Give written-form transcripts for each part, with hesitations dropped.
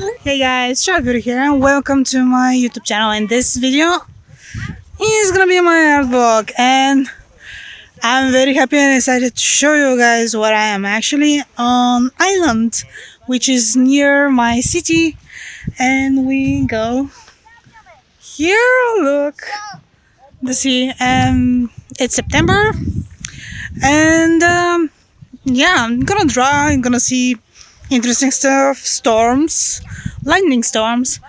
Hey guys, Shaya here and welcome to my YouTube channel. And this video is gonna be my art vlog, and I'm very happy and excited to show you guys what I am actually on island, which is near my city. And we go here, look, the sea, and it's September, and yeah, I'm gonna draw, I'm gonna see interesting stuff, storms, lightning storms,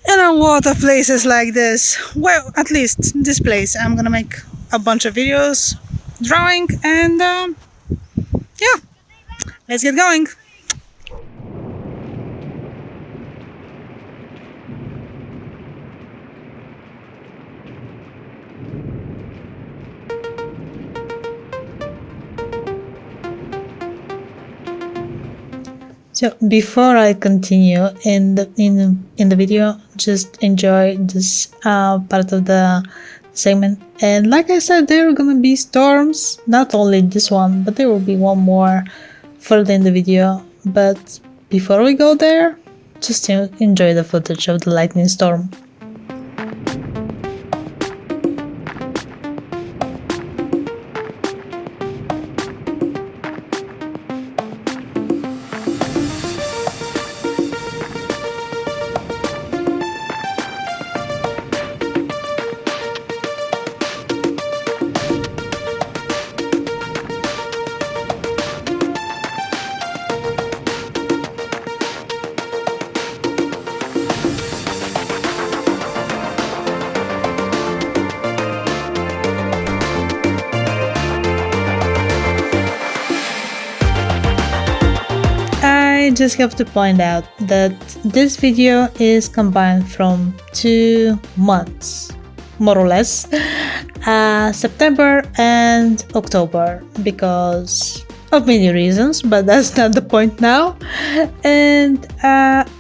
and a lot of places like this. Well, at least this place. I'm gonna make a bunch of videos, drawing, and yeah, let's get going. So before I continue in the video, just enjoy this part of the segment. And like I said, there are gonna be storms. Not only this one, but there will be one more further in the video. But before we go there, just enjoy the footage of the lightning storm. I just have to point out that this video is combined from 2 months, more or less, September and October, because of many reasons, but that's not the point now. And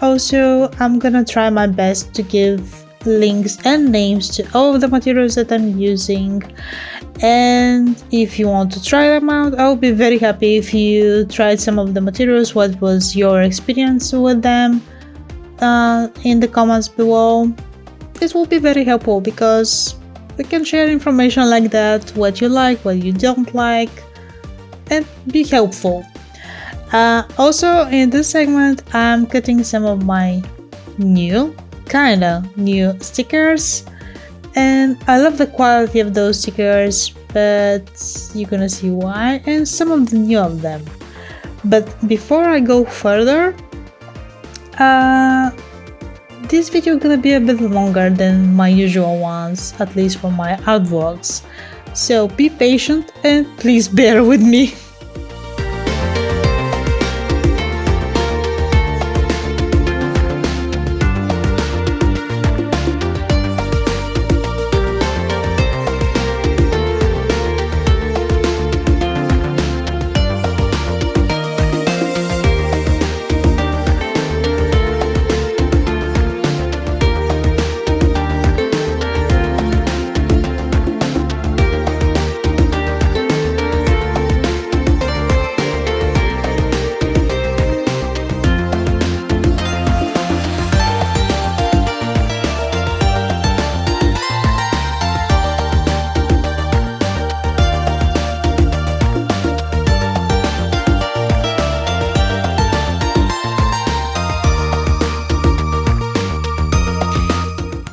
also I'm gonna try my best to give links and names to all of the materials that I'm using. And if you want to try them out, I would be very happy if you tried some of the materials. What was your experience with them in the comments below? This will be very helpful because we can share information like that, what you like, what you don't like, and be helpful. Also in this segment, I'm cutting some of my kinda new stickers, and I love the quality of those stickers, but you're gonna see why, and some of the new of them. But before I go further, this video is gonna be a bit longer than my usual ones, at least for my art vlogs, so be patient and please bear with me.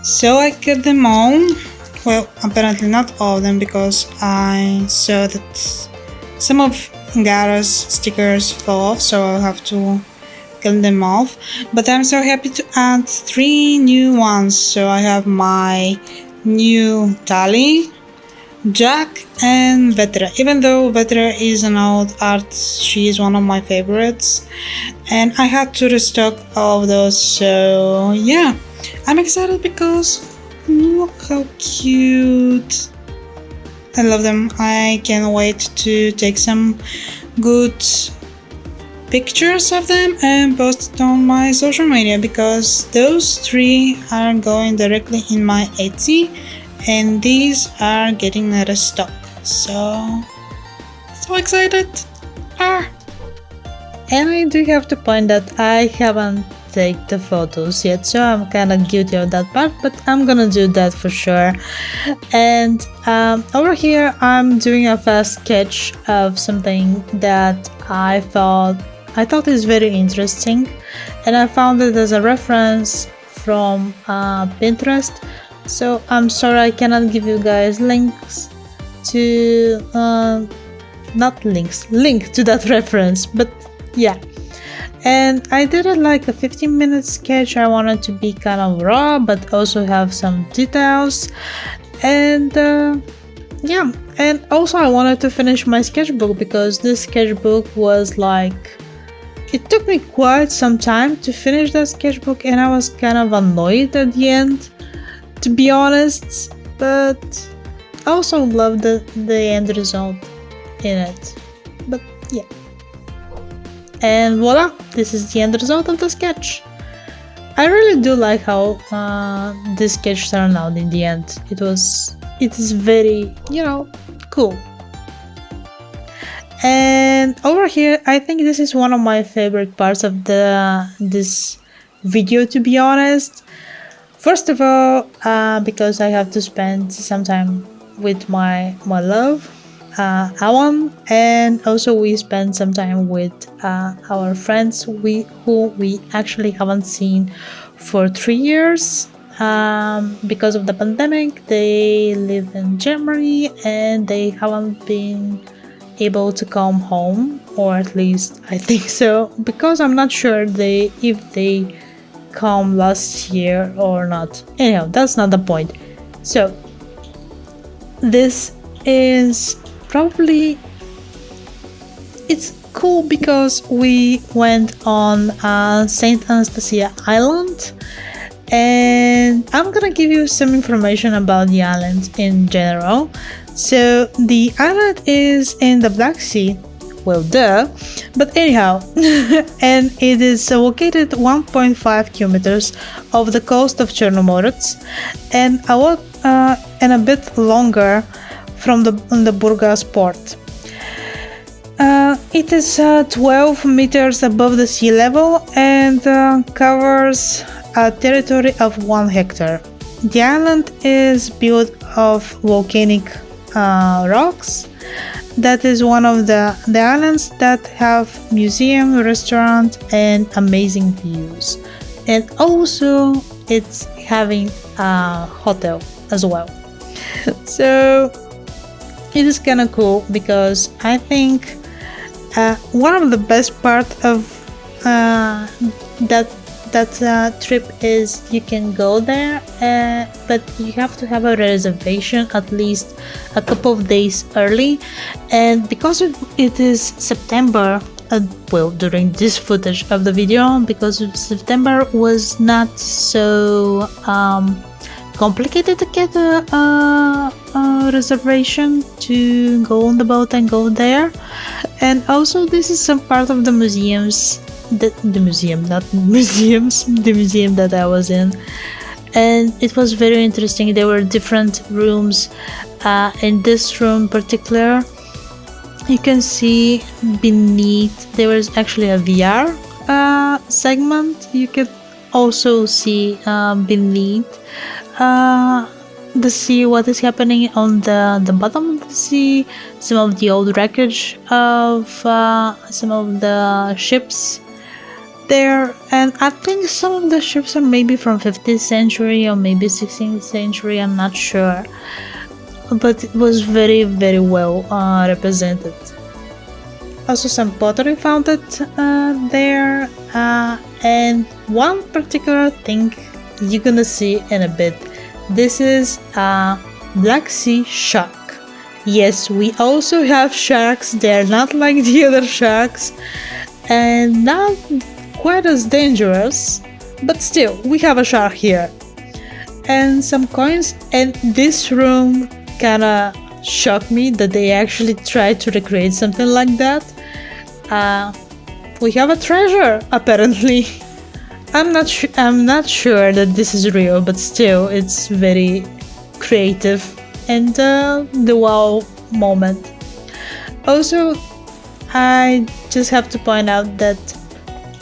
So I cut them all. Well, apparently not all of them, because I saw that some of Gara's stickers fell off, so I'll have to cut them off. But I'm so happy to add 3 new ones. So I have my new Tali, Jack, and Vetra. Even though Vetra is an old art, she is one of my favorites, and I had to restock all of those. So yeah, I'm excited because look how cute. I love them. I can't wait to take some good pictures of them and post it on my social media, because those 3 are going directly in my Etsy and these are getting restocked. So excited. And I do have to point that I haven't take the photos yet, so I'm kind of guilty of that part, but I'm gonna do that for sure. And over here I'm doing a fast sketch of something that I thought is very interesting, and I found it as a reference from Pinterest. So I'm sorry I cannot give you guys links to link to that reference, but yeah. And I did it like a 15-minute sketch. I wanted to be kind of raw but also have some details, and yeah. And also I wanted to finish my sketchbook, because this sketchbook was like, it took me quite some time to finish that sketchbook, and I was kind of annoyed at the end, to be honest, but I also loved the end result in it. But yeah. And voila, this is the end result of the sketch. I really do like how this sketch turned out in the end. It is very, cool. And over here, I think this is one of my favorite parts of this video, to be honest. First of all, because I have to spend some time with my love, Awan, and also we spend some time with our friends who we actually haven't seen for 3 years. Because of the pandemic, they live in Germany and they haven't been able to come home, or at least I think so, because I'm not sure if they come last year or not. Anyhow, that's not the point. So this is probably, it's cool because we went on Saint Anastasia Island, and I'm gonna give you some information about the island in general. So the island is in the Black Sea, well, duh, but anyhow, and it is located 1.5 kilometers off the coast of Chernomorets, and a bit longer from the Burgas port. It is 12 meters above the sea level and covers a territory of 1 hectare. The island is built of volcanic rocks. That is one of the islands that have museum, restaurant, and amazing views. And also it's having a hotel as well. So it is kind of cool, because I think one of the best part of that trip is you can go there, but you have to have a reservation at least a couple of days early. And because it is September, well, during this footage of the video, because September was not so complicated to get a reservation to go on the boat and go there. And also this is some part of the museums, the museum that I was in, and it was very interesting. There were different rooms. In this room in particular, you can see beneath, there was actually a VR segment. You could also see beneath the sea what is happening on the bottom of the sea, some of the old wreckage of some of the ships there. And I think some of the ships are maybe from 15th century or maybe 16th century, I'm not sure, but it was very, very well represented. Also some pottery found it there, and one particular thing you're gonna see in a bit. This is a Black Sea shark. Yes, we also have sharks. They're not like the other sharks and not quite as dangerous, but still, we have a shark here. And some coins, and this room kinda shocked me that they actually tried to recreate something like that. We have a treasure, apparently. I'm not sure that this is real, but still, it's very creative and the wow moment. Also, I just have to point out that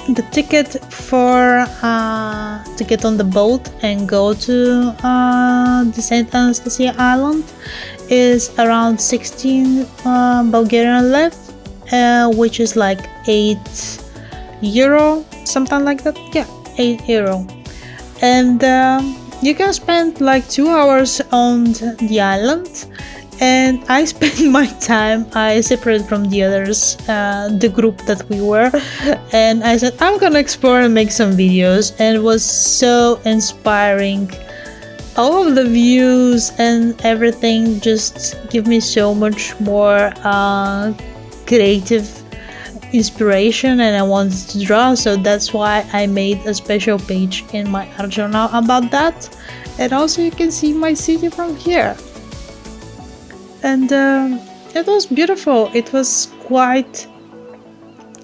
the ticket for to get on the boat and go to the Saint Anastasia Island is around 16 Bulgarian lev, which is like €8, something like that. Yeah, €8. And you can spend like 2 hours on the island. And I spent my time, I separated from the others, the group that we were, and I said I'm gonna explore and make some videos, and it was so inspiring. All of the views and everything just give me so much more creative inspiration, and I wanted to draw, so that's why I made a special page in my art journal about that. And also you can see my city from here. And it was beautiful. It was quite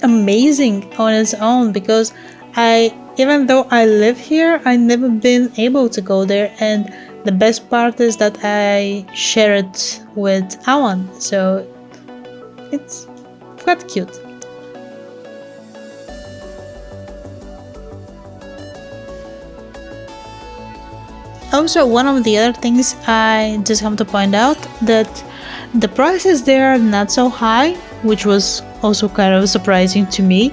amazing on its own, because even though I live here, I never been able to go there, and the best part is that I share it with Alan, so it's quite cute. Also, one of the other things I just have to point out that the prices there are not so high, which was also kind of surprising to me,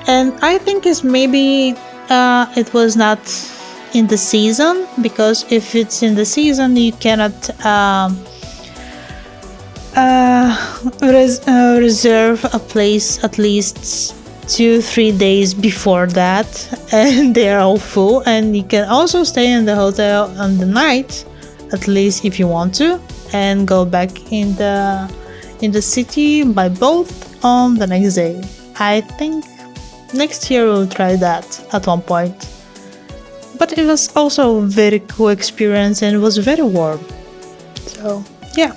and I think it's maybe it was not in the season, because if it's in the season you cannot reserve a place at least 2-3 days before that, and they are all full. And you can also stay in the hotel on the night, at least if you want to, and go back in the city by boat on the next day. I think next year we'll try that at one point. But it was also a very cool experience, and it was very warm, so yeah.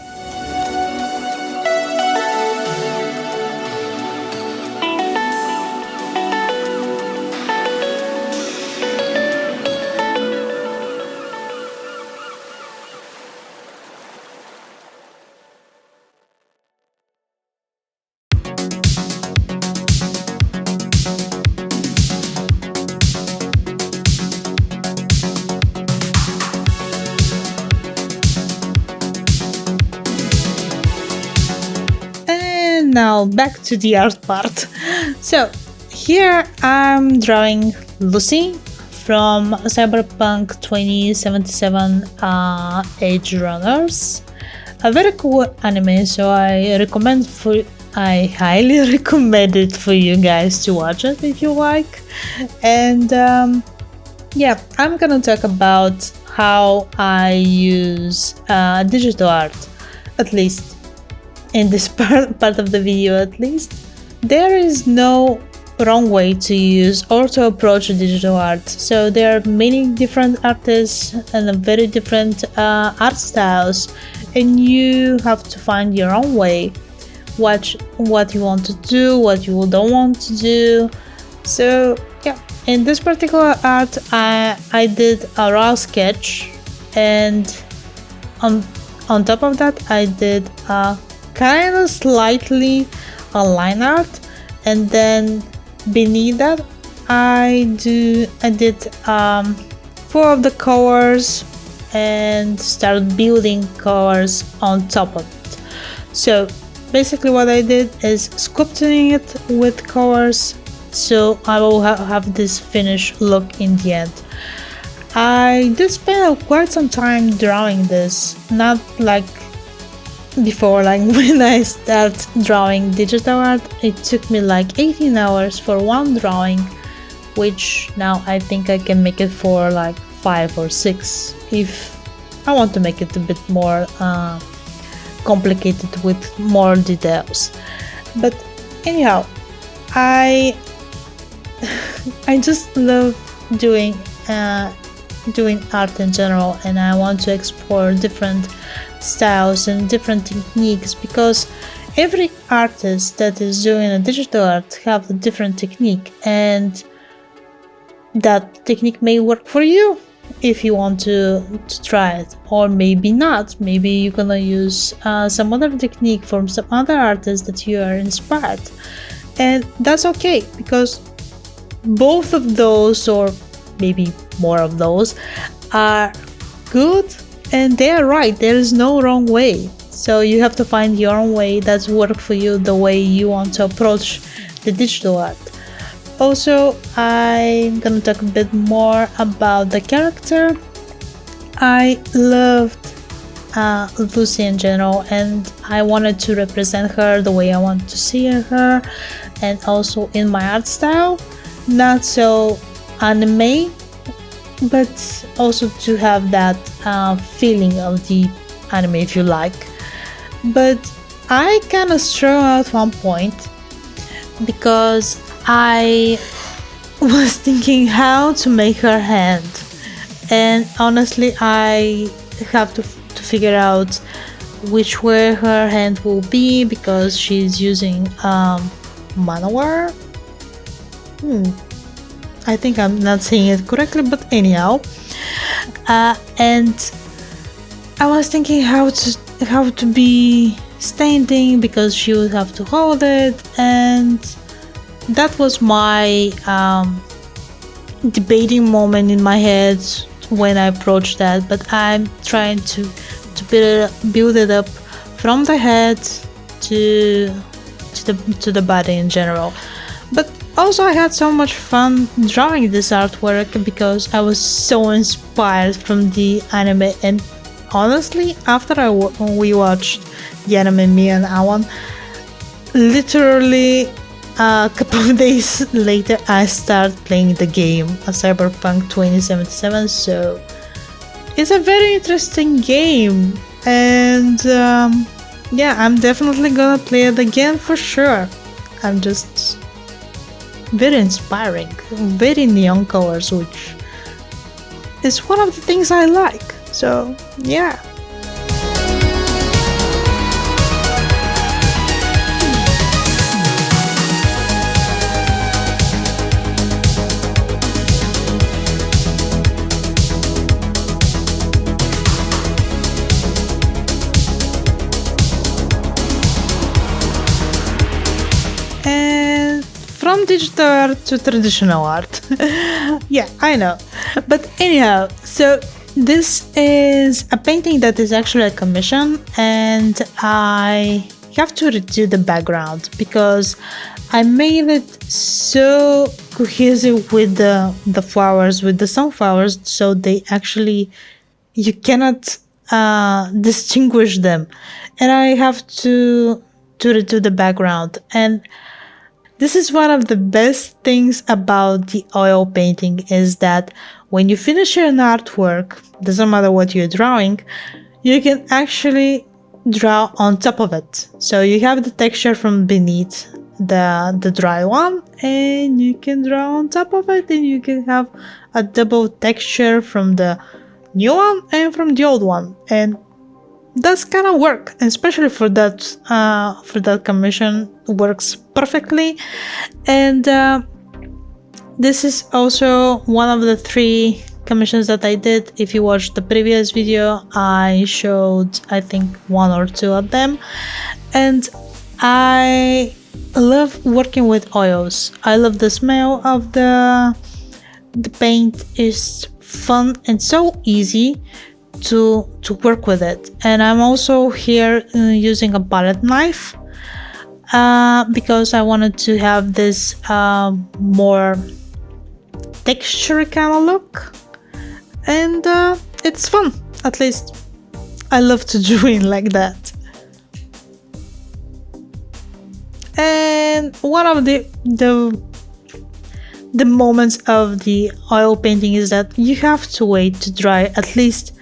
Now back to the art part. So here I'm drawing Lucy from Cyberpunk 2077 Age Runners, a very cool anime, so I highly recommend it for you guys to watch it if you like. And yeah, I'm gonna talk about how I use digital art, at least in this part of the video. At least there is no wrong way to use or to approach digital art. So there are many different artists and very different art styles, and you have to find your own way, what you want to do, what you don't want to do. So yeah, in this particular art I did a raw sketch, and on top of that I did a kind of slightly a line art, and then beneath that I did 4 of the colors and started building colors on top of it. So basically what I did is sculpting it with colors, so I will have this finished look in the end. I did spend quite some time drawing this, not like before, like when I start drawing digital art it took me like 18 hours for one drawing, which now I think I can make it for like 5 or 6 if I want to make it a bit more complicated with more details. But anyhow, I just love doing art in general, and I want to explore different styles and different techniques, because every artist that is doing a digital art have a different technique, and that technique may work for you if you want to try it, or maybe not. Maybe you're gonna use some other technique from some other artists that you are inspired, and that's okay, because both of those, or maybe more of those, are good and they are right. There is no wrong way. So you have to find your own way that's work for you, the way you want to approach the digital art. Also, I'm gonna talk a bit more about the character. I loved Lucy in general, and I wanted to represent her the way I want to see her, and also in my art style, not so anime, but also to have that feeling of the anime, if you like. But I kind of strung out one point because I was thinking how to make her hand, and honestly I have to figure out which way her hand will be because she's using manowar. I think I'm not saying it correctly, but anyhow, and I was thinking how to be standing because she would have to hold it, and that was my debating moment in my head when I approached that. But I'm trying to build it up from the head to the body in general. But also I had so much fun drawing this artwork because I was so inspired from the anime, and honestly after we watched the anime, me and Awan, literally a couple of days later I started playing the game, Cyberpunk 2077. So it's a very interesting game, and yeah, I'm definitely gonna play it again for sure. I'm just very inspiring, very neon colors, which is one of the things I like. So yeah. From digital art to traditional art. Yeah, I know. But anyhow, so this is a painting that is actually a commission, and I have to redo the background because I made it so cohesive with the flowers, with the sunflowers, so they actually, you cannot distinguish them, and I have to redo the background. And this is one of the best things about the oil painting, is that when you finish an artwork, doesn't matter what you're drawing, you can actually draw on top of it. So you have the texture from beneath the dry one, and you can draw on top of it, and you can have a double texture from the new one and from the old one. And that's kind of work, especially for that commission, works perfectly. And this is also one of the 3 commissions that I did. If you watched the previous video, I showed I think 1 or 2 of them, and I love working with oils. I love the smell of the paint. Is fun and so easy to work with it. And I'm also here using a palette knife because I wanted to have this more texture kind of look, and it's fun. At least I love to do it like that. And one of the moments of the oil painting is that you have to wait to dry. At least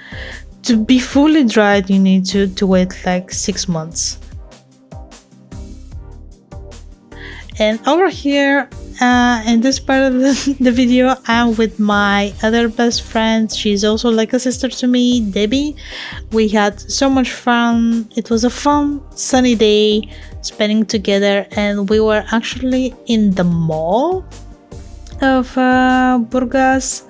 to be fully dried, you need to wait like 6 months. And over here in this part of the video, I'm with my other best friend. She's also like a sister to me, Debbie. We had so much fun. It was a fun sunny day spending together, and we were actually in the mall of Burgas,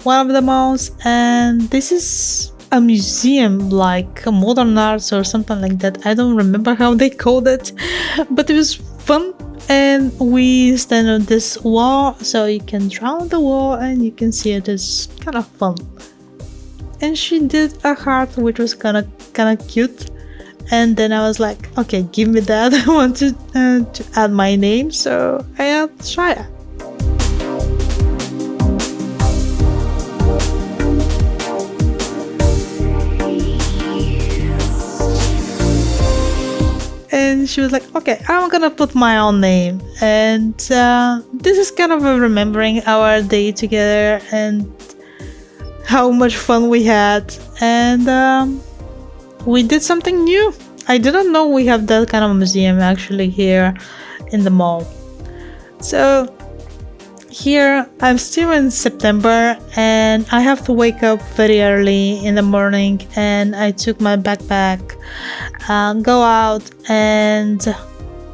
one of the malls, and this is a museum, like a modern arts or something like that. I don't remember how they called it, but it was fun. And we stand on this wall, so you can draw on the wall and you can see it is kind of fun. And she did a heart, which was kind of cute. And then I was like, okay, give me that. I want to add my name, so I add Shaya. And she was like, okay, I'm gonna put my own name. And this is kind of a remembering our day together and how much fun we had. And we did something new. I didn't know we have that kind of museum actually here in the mall. So here I'm still in September and I have to wake up very early in the morning, and I took my backpack, go out and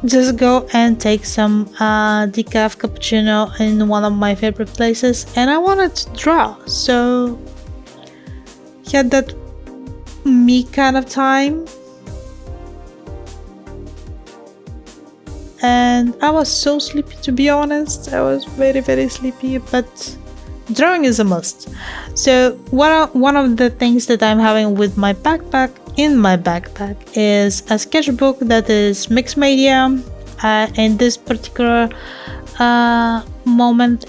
just go and take some decaf cappuccino in one of my favorite places, and I wanted to draw, so had that me kind of time. And I was so sleepy, to be honest. I was very sleepy, but drawing is a must. So one of the things that I'm having with my backpack is a sketchbook that is mixed media. In this particular moment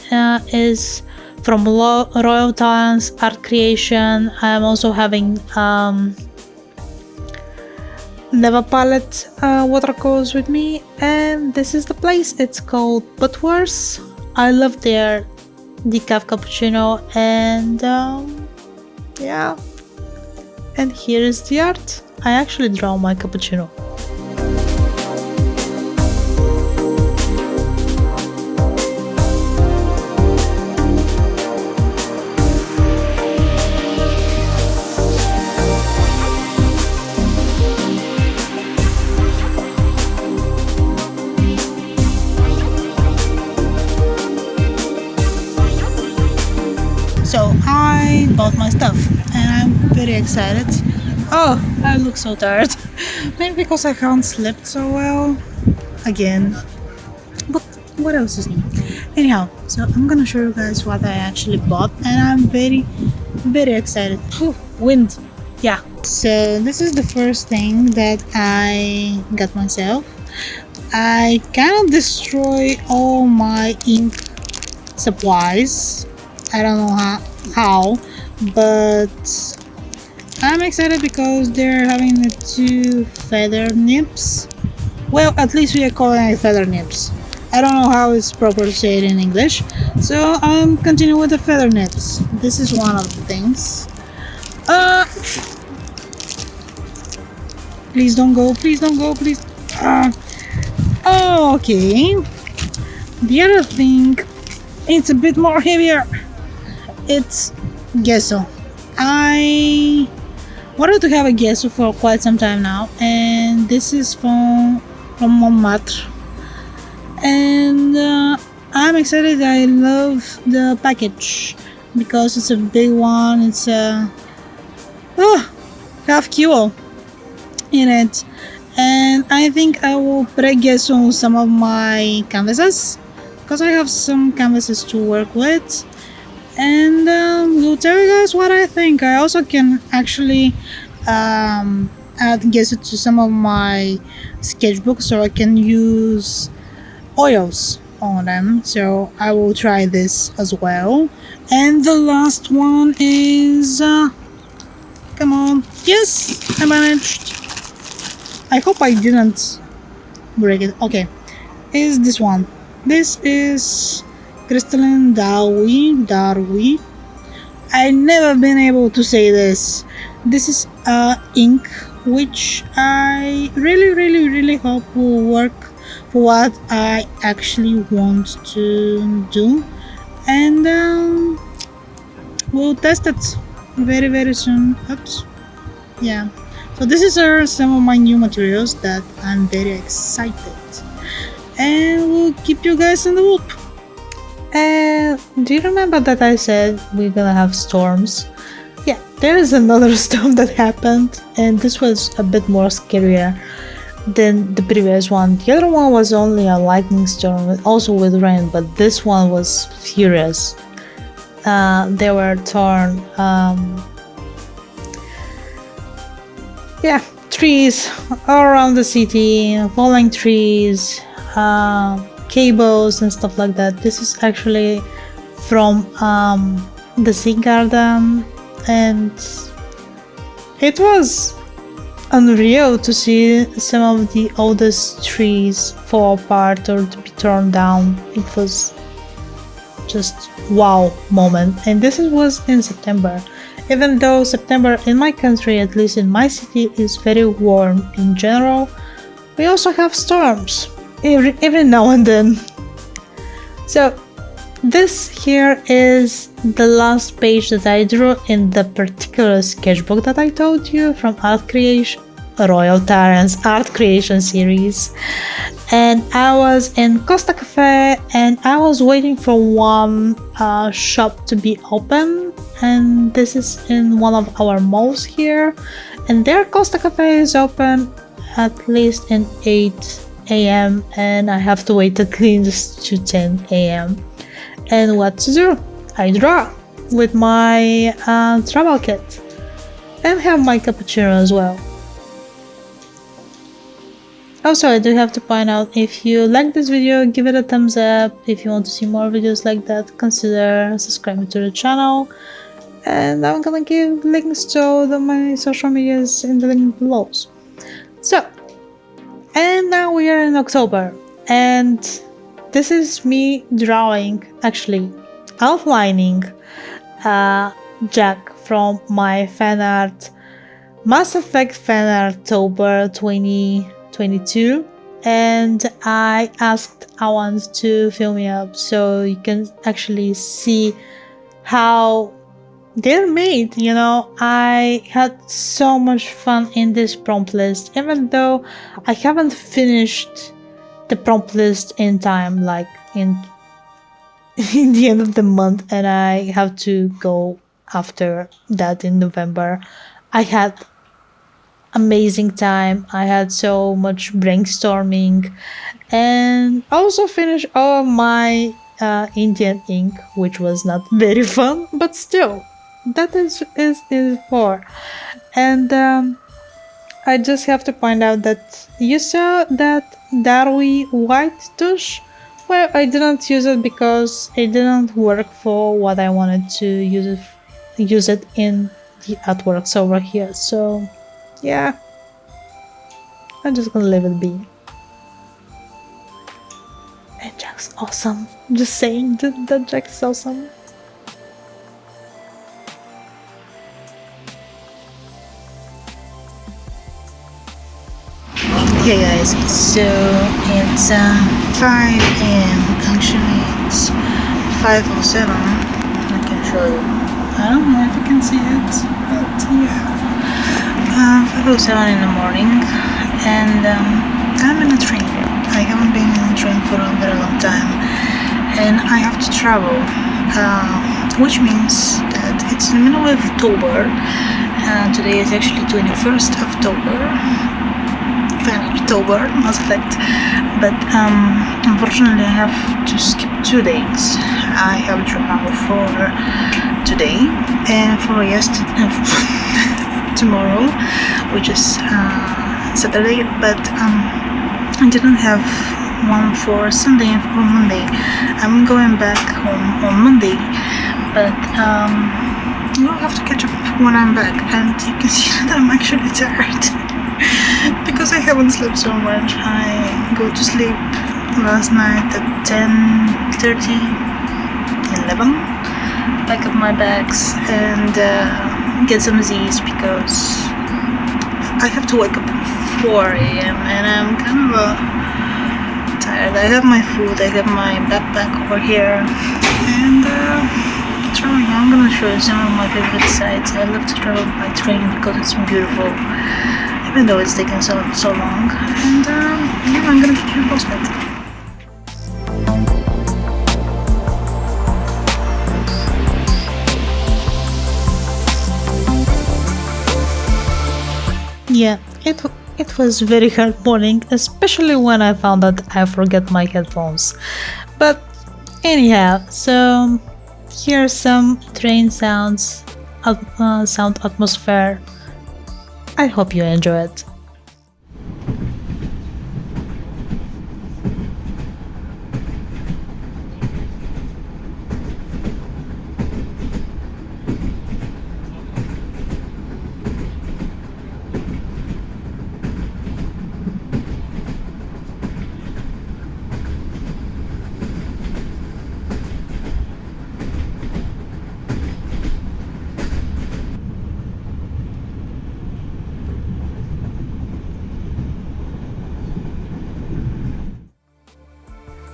is from Royal Talents Art Creation. I'm also having Never palette watercolors with me, and this is the place. It's called Butworth. I love their decaf cappuccino, and yeah, and here is the art. I actually draw my cappuccino. So I bought my stuff and I'm very excited. Oh, I look so tired. Maybe because I haven't slept so well again. But what else is new? Anyhow, so I'm gonna show you guys what I actually bought, and I'm very excited. Whew, wind. Yeah. So this is the first thing that I got myself. I kind of destroy all my ink supplies. I don't know how, but I'm excited because they're having the 2 feather nibs. Well, at least we are calling it feather nibs. I don't know how it's properly said in English, so I'm continuing with the feather nibs. This is one of the things. Please don't go, please. Okay. The other thing, it's a bit more heavier. It's gesso. I wanted to have a gesso for quite some time now, and this is from Montmartre, and I'm excited. I love the package because it's a big one. It's a half kilo in it, and I think I will put a gesso on some of my canvases because I have some canvases to work with. And we'll tell you guys what I think. I also can actually add gesso to some of my sketchbooks, so I can use oils on them. So I will try this as well. And the last one is come on, yes, I managed. I hope I didn't break it. Okay, is this one. This is crystalline Darwi. I never been able to say this. This is ink which I really hope will work for what I actually want to do, and we'll test it very soon. Oops. Yeah. So this is some of my new materials that I'm very excited, and we'll keep you guys in the loop. And do you remember that I said we're gonna have storms? Yeah, there is another storm that happened, and this was a bit more scarier. than the previous one. The other one was only a lightning storm, also with rain, but this one was furious. They were torn. Yeah, trees all around the city, falling trees, cables and stuff like that. This is actually from the sea garden, and it was unreal to see some of the oldest trees fall apart or to be torn down. It was just wow moment, and this was in September. Even though September in my country, at least in my city, is very warm in general, we also have storms every now and then. So this here is the last page that I drew in the particular sketchbook that I told you from Art Creation, Royal Tyrant's Art Creation series. And I was in Costa Cafe and I was waiting for one shop to be open, and this is in one of our malls here, and their Costa Cafe is open at least in 8 a.m. and I have to wait at least to 10 a.m. And what to do? I draw with my travel kit and have my cappuccino as well. Also, I do have to point out, if you like this video, give it a thumbs up. If you want to see more videos like that, consider subscribing to the channel. And I'm gonna give links to all of my social medias in the link below. So, and now we are in October, and this is me drawing, actually outlining Jack from my fan art, Mass Effect fan art October 2022, and I asked Awan to fill me up so you can actually see how they're made. You know, I had so much fun in this prompt list, even though I haven't finished the prompt list in time, like in the end of the month, and I have to go after that in November. I had amazing time. I had so much brainstorming, and also finished all of my Indian ink, which was not very fun, but still, that is for. And I just have to point out that you saw that Darwi white tush. Well, I didn't use it because it didn't work for what I wanted to use it in the artworks over here. So yeah, I'm just gonna leave it be. And Jack's awesome. I'm just saying that Jack's awesome. Okay guys, so it's 5 a.m. Actually it's 5:07. I can show you. I don't know if you can see it, but yeah. 5:07 in the morning, and I'm in a train. I haven't been in a train for a very long time, and I have to travel, which means that it's in the middle of October. Today is actually 21st October. October, Mass Effect, but unfortunately I have to skip 2 days. I have travel for today and for yesterday, tomorrow, which is Saturday, but I didn't have one for Sunday and for Monday. I'm going back home on Monday, but I'll have to catch up when I'm back, and you can see that I'm actually tired. Because I haven't slept so much. I go to sleep last night at 10:30, 11, pack up my bags and get some Z's because I have to wake up at 4 a.m. and I'm kind of tired. I have my food, I have my backpack over here, and traveling. I'm gonna show you some of my favorite sites. I love to travel by train because it's beautiful, even though it's taking so long. And yeah, I'm gonna keep you posted. Yeah, it was very hard morning, especially when I found that I forget my headphones. But anyhow, so here's some train sounds, sound atmosphere. I hope you enjoy it.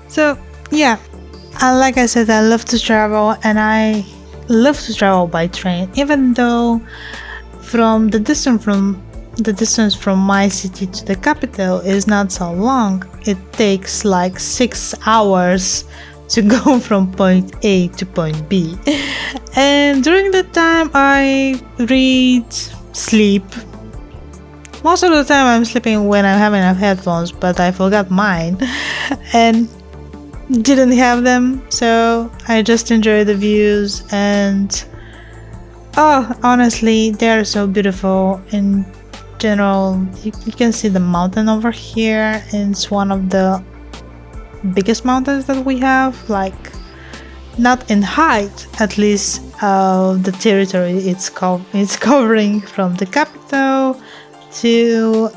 So yeah, like I said, I love to travel, and I love to travel by train, even though from the distance from my city to the capital is not so long. It takes like 6 hours to go from point A to point B. And during that time I read, sleep. Most of the time I'm sleeping when I'm having headphones, but I forgot mine and didn't have them, so I just enjoy the views. And honestly, they are so beautiful. In general, you can see the mountain over here, and it's one of the biggest mountains that we have, like not in height, at least the territory it's covering from the capital to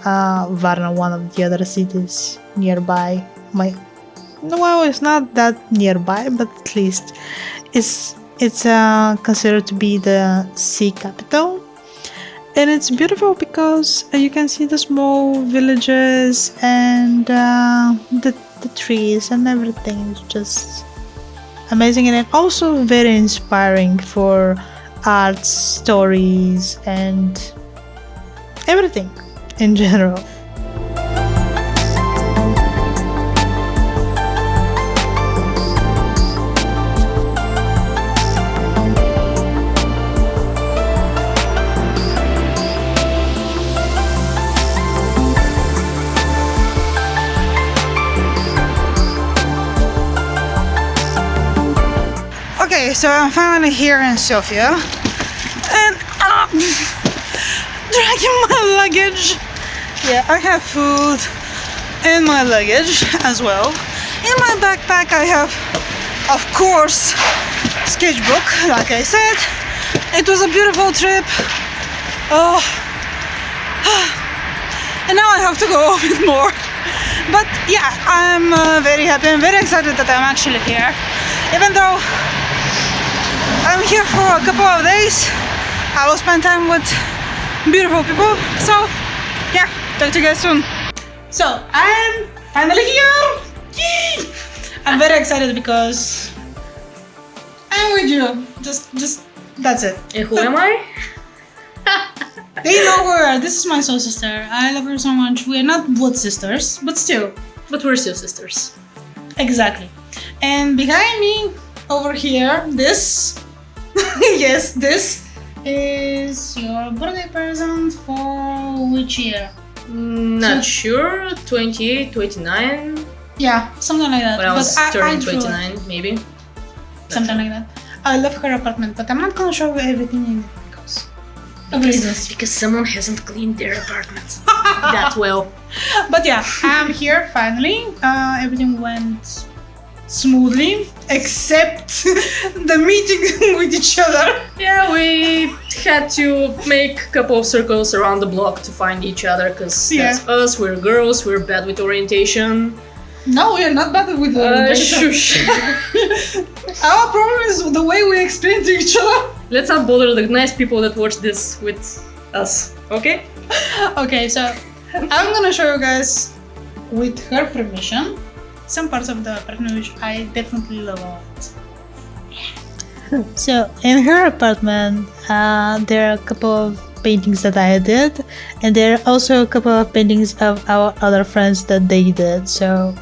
Varna, one of the other cities nearby. Well, it's not that nearby, but at least it's considered to be the sea capital. And it's beautiful because you can see the small villages and the trees and everything. It's just amazing, and also very inspiring for art, stories, and everything in general. Okay, so I'm finally here in Sofia, and dragging my luggage. Yeah, I have food in my luggage as well. In my backpack I have, of course, sketchbook, like I said. It was a beautiful trip. And now I have to go a bit more. But yeah, I'm very happy and very excited that I'm actually here. Even though I'm here for a couple of days, I will spend time with beautiful people. So yeah, talk to you guys soon. So I'm finally here. Yay! I'm very excited because I'm with you. Just that's it. And who am I? They know her. This is my soul sister. I love her so much. We are not blood sisters, but still. But we're still sisters. Exactly. And behind me, over here, this, yes, this is your birthday present for which year? Not sure. 28, 29. Yeah, something like that. When I was turning 29, maybe. Something like that. I love her apartment, but I'm not gonna show you everything in it because of reasons. Because someone hasn't cleaned their apartment that well. But yeah, I'm here finally. Everything went smoothly, except the meeting with each other. Yeah, we had to make a couple of circles around the block to find each other, because that's us, we're girls, we're bad with orientation. No, we're not bad with orientation. Shush. Our problem is the way we explain to each other. Let's not bother the nice people that watch this with us, okay? Okay, so I'm gonna show you guys, with her permission, some parts of the apartment which I definitely love a lot. So in her apartment, there are a couple of paintings that I did, and there are also a couple of paintings of our other friends that they did. So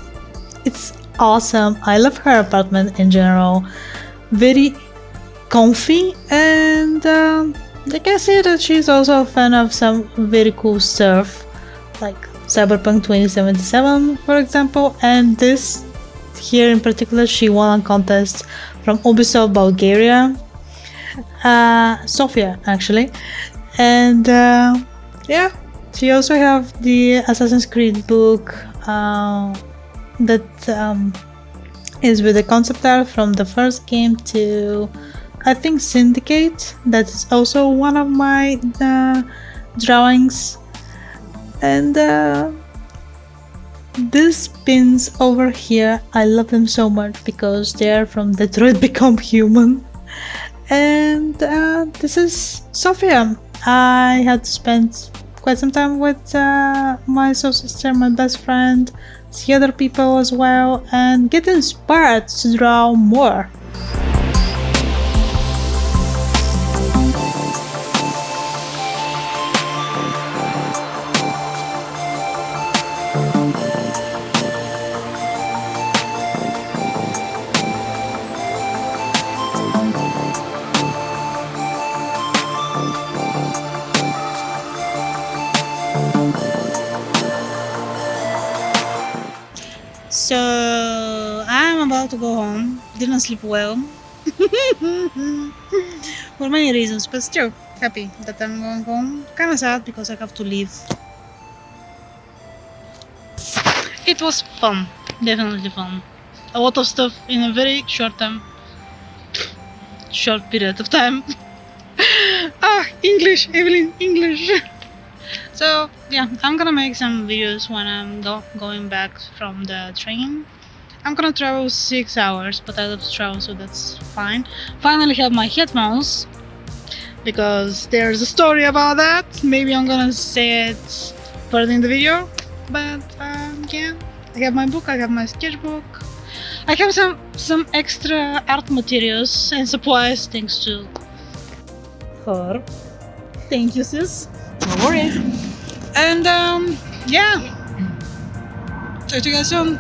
it's awesome. I love her apartment in general. Very comfy, and I can see that she's also a fan of some very cool stuff, like Cyberpunk 2077, for example, and this here in particular, she won a contest from Ubisoft Bulgaria, Sofia actually, and yeah, she also have the Assassin's Creed book that is with the concept art from the first game to, I think, Syndicate. That is also one of my drawings. And these pins over here, I love them so much because they are from Detroit Become Human. And this is Sofia. I had to spend quite some time with my soul sister, my best friend, see other people as well, and get inspired to draw more. So I'm about to go home. Didn't sleep well for many reasons, but still happy that I'm going home. Kinda sad because I have to leave. It was fun, definitely fun. A lot of stuff in a very short period of time. English, Evelyn, English. So yeah, I'm gonna make some videos when I'm going back from the train. I'm gonna travel 6 hours, but I love to travel, so that's fine. Finally have my headphones, because there's a story about that. Maybe I'm gonna say it further in the video, but yeah, I have my book, I have my sketchbook, I have some extra art materials and supplies thanks to her. Thank you, sis. No worries. And yeah, talk to you guys soon.